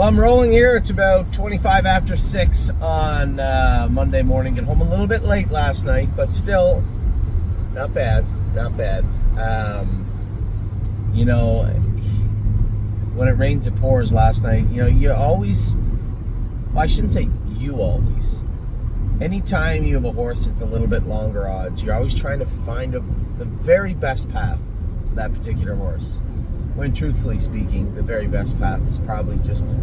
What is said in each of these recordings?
Well, I'm rolling here. It's about 25 after 6 on Monday morning. Get home a little bit late last night, but still not bad. Not bad. When it rains, it pours last night. You always... Well, I shouldn't say you always. Anytime you have a horse that's a little bit longer odds, you're always trying to find the very best path for that particular horse. When truthfully speaking, the very best path is probably just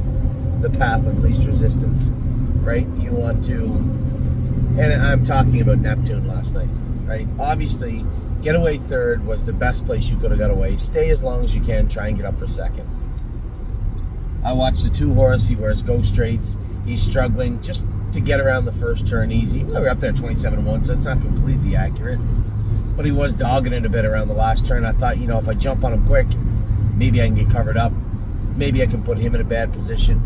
the path of least resistance, right? You want to, and I'm talking about Neptune last night, right? Obviously, getaway third was the best place you could have got away. Stay as long as you can, try and get up for second. I watched the 2 horse, he wears go straights, he's struggling just to get around the first turn easy. We're up there 27-1, so it's not completely accurate, but he was dogging it a bit around the last turn. I thought, if I jump on him quick, maybe I can get covered up. Maybe I can put him in a bad position.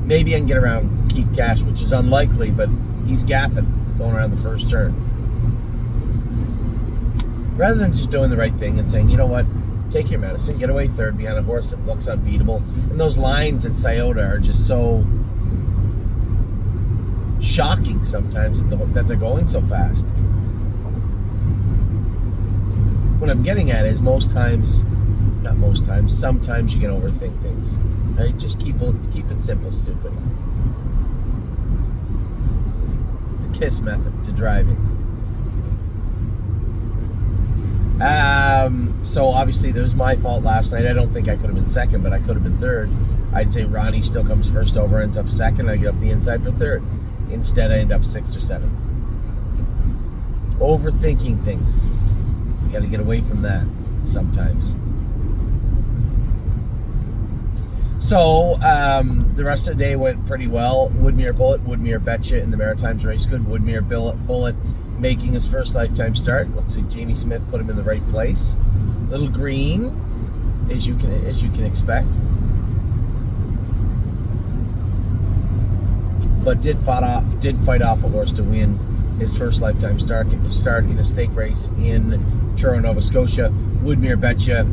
Maybe I can get around Keith Cash, which is unlikely, but he's gapping going around the first turn. Rather than just doing the right thing and saying, you know what, take your medicine, get away third behind a horse that looks unbeatable. And those lines at Scioto are just so shocking sometimes that they're going so fast. What I'm getting at is sometimes you can overthink things. Right? Just keep it simple, stupid. The KISS method to driving. So obviously there was my fault last night. I don't think I could have been second, but I could have been third. I'd say Ronnie still comes first over, ends up second. I get up the inside for third. Instead, I end up 6th or 7th. Overthinking things. You got to get away from that sometimes. So, the rest of the day went pretty well. Woodmere Bullet, Woodmere Betcha in the Maritimes race good. Woodmere Bullet making his first lifetime start. Looks like Jamie Smith put him in the right place. Little green, as you can expect. But did fight off a horse to win his first lifetime start in a stake race in Truro, Nova Scotia. Woodmere Betcha,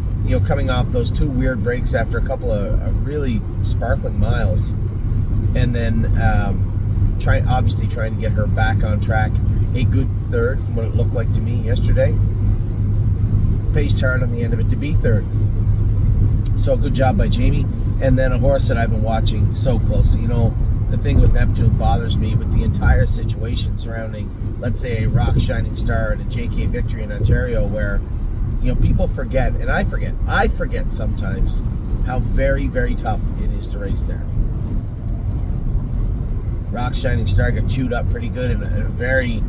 coming off those 2 weird breaks after a couple of really sparkling miles, and then trying to get her back on track. A good third from what it looked like to me yesterday. Paced hard on the end of it to be third. So good job by Jamie. And then a horse that I've been watching so closely. The thing with Neptune bothers me with the entire situation surrounding, let's say, a Rock Shining Star and a JK Victory in Ontario, where, people forget, and I forget sometimes how very, very tough it is to race there. Rock Shining Star got chewed up pretty good in a very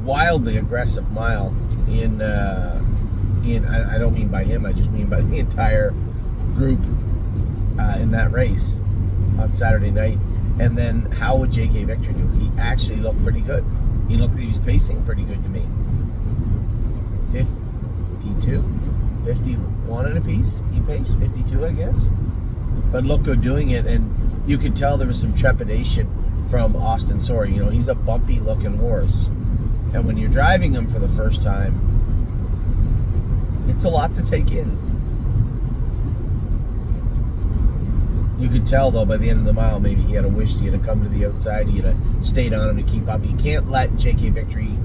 wildly aggressive mile in I don't mean by him, I just mean by the entire group in that race on Saturday night. And then how would JK Victory do? He actually looked pretty good. He looked like he was pacing pretty good to me. 52, 51 and a piece. He paced 52, I guess. But looked good doing it, and you could tell there was some trepidation from Austin Sorey. He's a bumpy looking horse, and when you're driving him for the first time, it's a lot to take in. You could tell, though, by the end of the mile, maybe he had wished he had come to the outside. He had stayed on him to keep up. You can't let JK Victory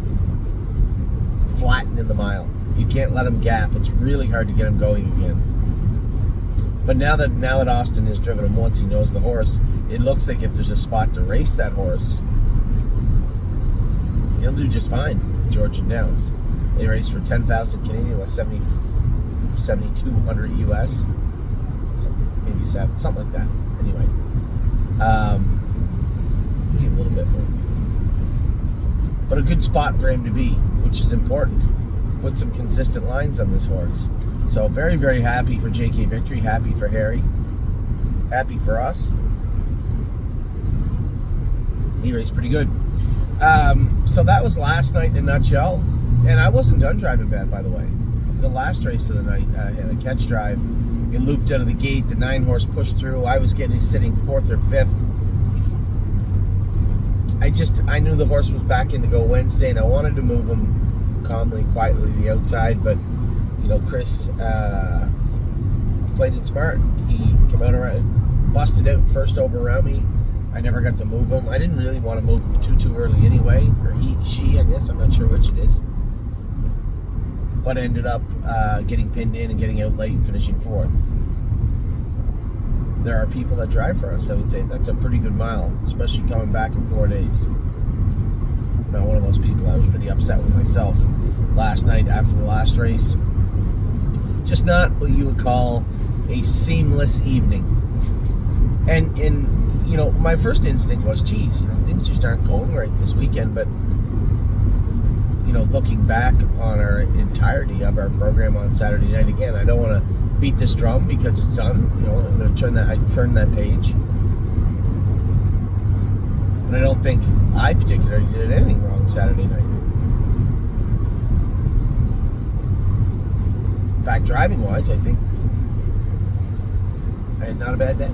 flatten in the mile. You can't let him gap. It's really hard to get him going again. But now that Austin has driven him once, he knows the horse. It looks like if there's a spot to race that horse, he'll do just fine. Georgian Downs. They race for 10,000 Canadian, with 7,200 US. Maybe 7, something like that. Anyway, maybe a little bit more. But a good spot for him to be, which is important. Put some consistent lines on this horse. So very, very happy for JK Victory. Happy for Harry. Happy for us. He raced pretty good. So that was last night in a nutshell. And I wasn't done driving bad, by the way. The last race of the night, I had a catch drive. It looped out of the gate. The 9 horse pushed through. I was sitting 4th or 5th. I knew the horse was back in to go Wednesday, and I wanted to move him calmly, quietly to the outside. But Chris played it smart. He came out around, busted out first over around me. I never got to move him. I didn't really want to move him too early anyway, or she, I guess. I'm not sure which it is. But I ended up getting pinned in and getting out late and finishing fourth. There are people that drive for us. I would say that's a pretty good mile, especially coming back in 4 days. Not one of those people. I was pretty upset with myself last night after the last race. Just not what you would call a seamless evening. And you know, my first instinct was, geez, you know, things just aren't going right this weekend. But, you know, looking back on our entirety of our program on Saturday night, again, I don't want to beat this drum because it's done. You know, I'm going to turn that page. But I don't think I particularly did anything wrong Saturday night. In fact, driving-wise, I think I had not a bad day.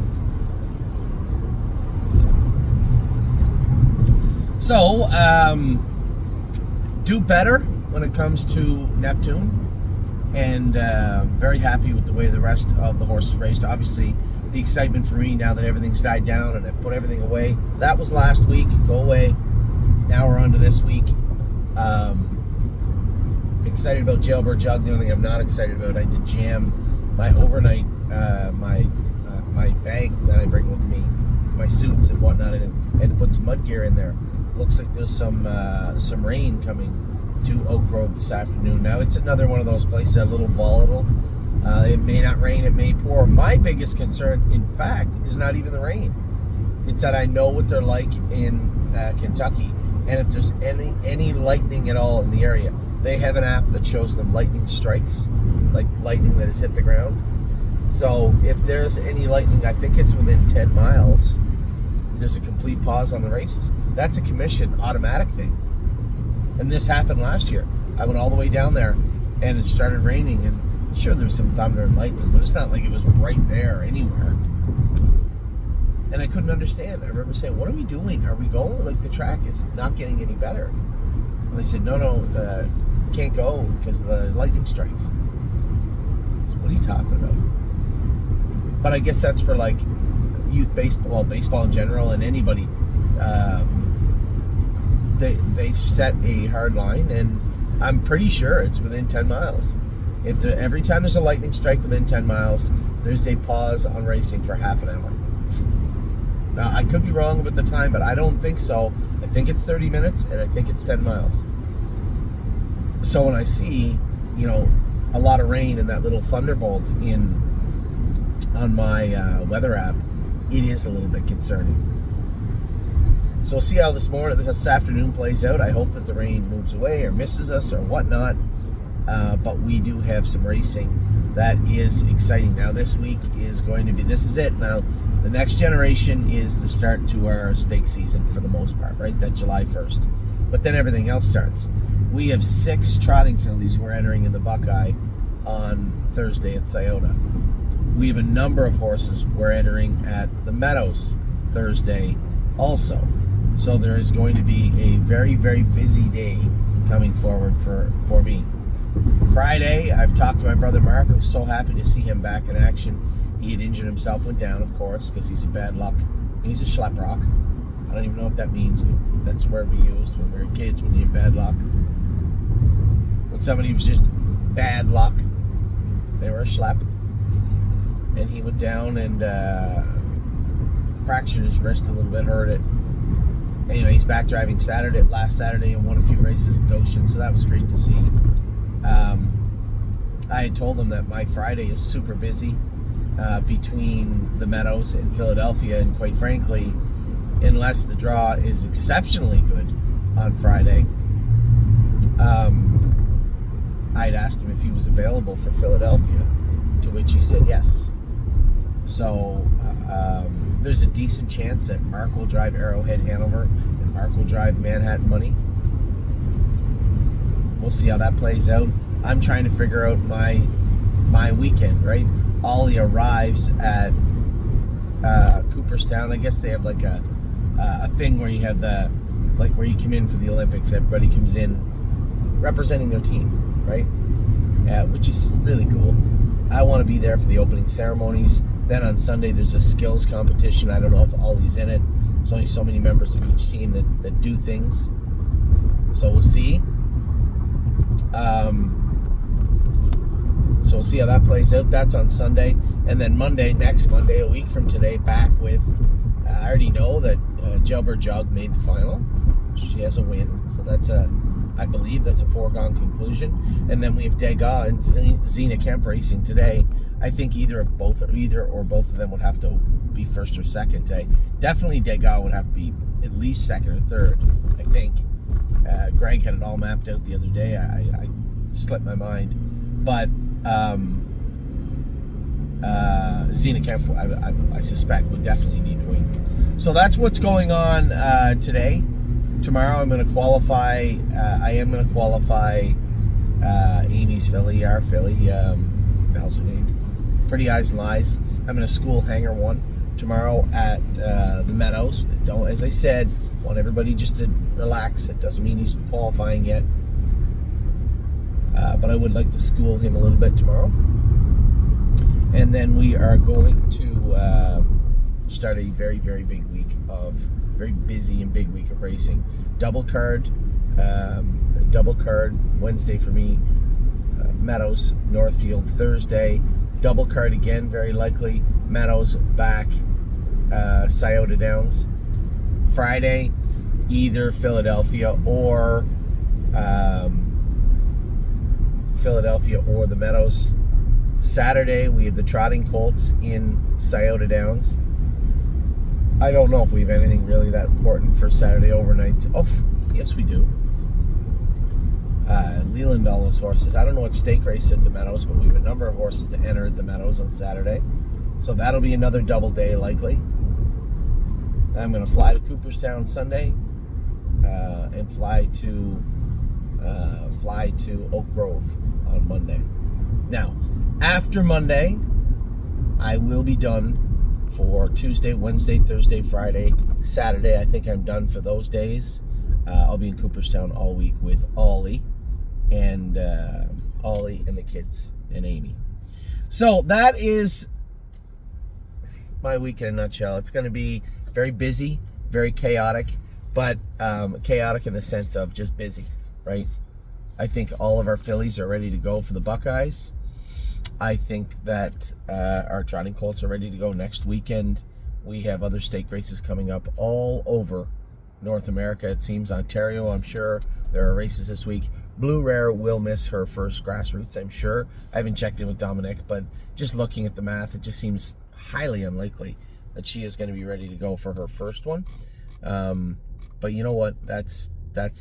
So, do better when it comes to Neptune, and very happy with the way the rest of the horses raced. Obviously, the excitement for me now that everything's died down and I put everything away. That was last week. Go away. Now we're on to this week. Excited about Jailbird Jug. The only thing I'm not excited about, I did jam my overnight, my bag that I bring with me, my suits and whatnot, and I had to put some mud gear in there. Looks like there's some rain coming to Oak Grove this afternoon. Now, it's another one of those places, a little volatile. It may not rain, it may pour. My biggest concern, in fact, is not even the rain. It's that I know what they're like in Kentucky, and if there's any lightning at all in the area, they have an app that shows them lightning strikes, like lightning that has hit the ground. So if there's any lightning, I think it's within 10 miles, there's a complete pause on the races. That's a commission automatic thing. And this happened last year. I went all the way down there and it started raining, and sure, there's some thunder and lightning, but it's not like it was right there anywhere. And I couldn't understand. I remember saying, what are we doing? Are we going? Like, the track is not getting any better. And they said, no, can't go because of the lightning strikes. So what are you talking about? But I guess that's for, like, youth baseball, well, baseball in general, and anybody. They set a hard line, and I'm pretty sure it's within 10 miles. Every time there's a lightning strike within 10 miles, there's a pause on racing for half an hour. Now, I could be wrong about the time, but I don't think so. I think it's 30 minutes, and I think it's 10 miles. So when I see, you know, a lot of rain and that little thunderbolt on my weather app, it is a little bit concerning. So we'll see how this afternoon plays out. I hope that the rain moves away or misses us or whatnot. But we do have some racing that is exciting. Now, this week is going to be, this is it. Now, the next generation is the start to our stake season for the most part, right? That July 1st. But then everything else starts. We have 6 trotting fillies who are entering in the Buckeye on Thursday at Scioto. We have a number of horses we're entering at the Meadows Thursday also. So there is going to be a very, very busy day coming forward for me. Friday, I've talked to my brother Mark. I was so happy to see him back in action. He had injured himself, went down, of course, because he's a bad luck. He's a schlep rock. I don't even know what that means, but that's the word we used when we were kids, when you had bad luck. When somebody was just bad luck, they were a schlep. And he went down and fractured his wrist a little bit, hurt it. Anyway, he's back driving last Saturday, and won a few races at Goshen, so that was great to see. I had told him that my Friday is super busy between the Meadows and Philadelphia, and quite frankly, unless the draw is exceptionally good on Friday, I'd asked him if he was available for Philadelphia, to which he said yes. So there's a decent chance that Mark will drive Arrowhead Hanover and Mark will drive Manhattan Money. We'll see how that plays out. I'm trying to figure out my weekend, right? Ollie arrives at Cooperstown. I guess they have like a thing where you have where you come in for the Olympics. Everybody comes in representing their team, right? Which is really cool. I want to be there for the opening ceremonies. Then on Sunday, there's a skills competition. I don't know if Ollie's in it. There's only so many members of each team that do things. So we'll see. So we'll see how that plays out. That's on Sunday. And then next Monday, a week from today, back with, I already know that Jailbird Jog made the final. She has a win. So I believe that's a foregone conclusion. And then we have Degas and Zena Kemp racing today. I think either or both of them would have to be first or second today. Definitely Degas would have to be at least second or third, I think. Greg had it all mapped out the other day. I slipped my mind. But Zena Kemp, I suspect, would definitely need to win. So that's what's going on today. Tomorrow I'm going to qualify. I am going to qualify Amy's filly, our filly. What hell's her name? Pretty Eyes and Lies. I'm going to school Hanger 1 tomorrow at the Meadows. As I said, want everybody just to relax. That doesn't mean he's qualifying yet. But I would like to school him a little bit tomorrow. And then we are going to start a very, very big week of, very busy and big week of racing. Double card Wednesday for me. Meadows, Northfield Thursday. Double card again, very likely. Meadows back, Scioto Downs. Friday, either Philadelphia or the Meadows. Saturday, we have the Trotting Colts in Scioto Downs. I don't know if we have anything really that important for Saturday overnights. Oh, yes, we do. Leland, all those horses. I don't know what stake race at the Meadows, but we have a number of horses to enter at the Meadows on Saturday. So that'll be another double day, likely. I'm going to fly to Cooperstown Sunday and fly to Oak Grove on Monday. Now, after Monday, I will be done for Tuesday, Wednesday, Thursday, Friday, Saturday. I think I'm done for those days. I'll be in Cooperstown all week with Ollie and the kids and Amy. So that is my week in a nutshell. It's going to be very busy, very chaotic, but chaotic in the sense of just busy, right? I think all of our fillies are ready to go for the Buckeyes. I think that our Trotting Colts are ready to go next weekend. We have other stake races coming up all over North America. It seems Ontario, I'm sure. There are races this week. Blue Rare will miss her first grassroots, I'm sure. I haven't checked in with Dominic, but just looking at the math, it just seems highly unlikely that she is going to be ready to go for her first one. But you know what? It's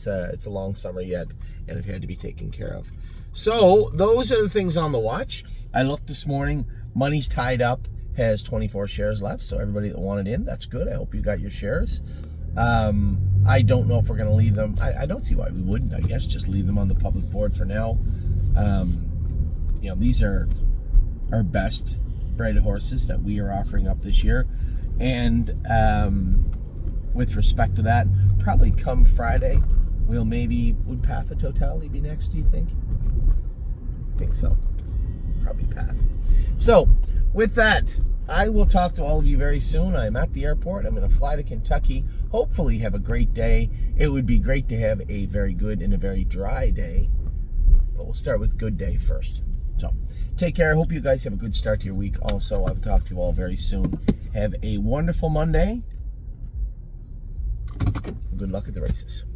a long summer yet, and it had to be taken care of. So those are the things on the watch. I looked this morning. Money's tied up, has 24 shares left. So everybody that wanted in, that's good. I hope you got your shares. I don't know if we're going to leave them. I don't see why we wouldn't. I guess just leave them on the public board for now. These are our best bred horses that we are offering up this year. And with respect to that, probably come Friday, would Path of Totality be next, do you think? I think so. Probably Path. So, with that, I will talk to all of you very soon. I'm at the airport. I'm going to fly to Kentucky. Hopefully have a great day. It would be great to have a very good and a very dry day. But we'll start with good day first. So, take care. I hope you guys have a good start to your week. Also, I will talk to you all very soon. Have a wonderful Monday. Good luck at the races.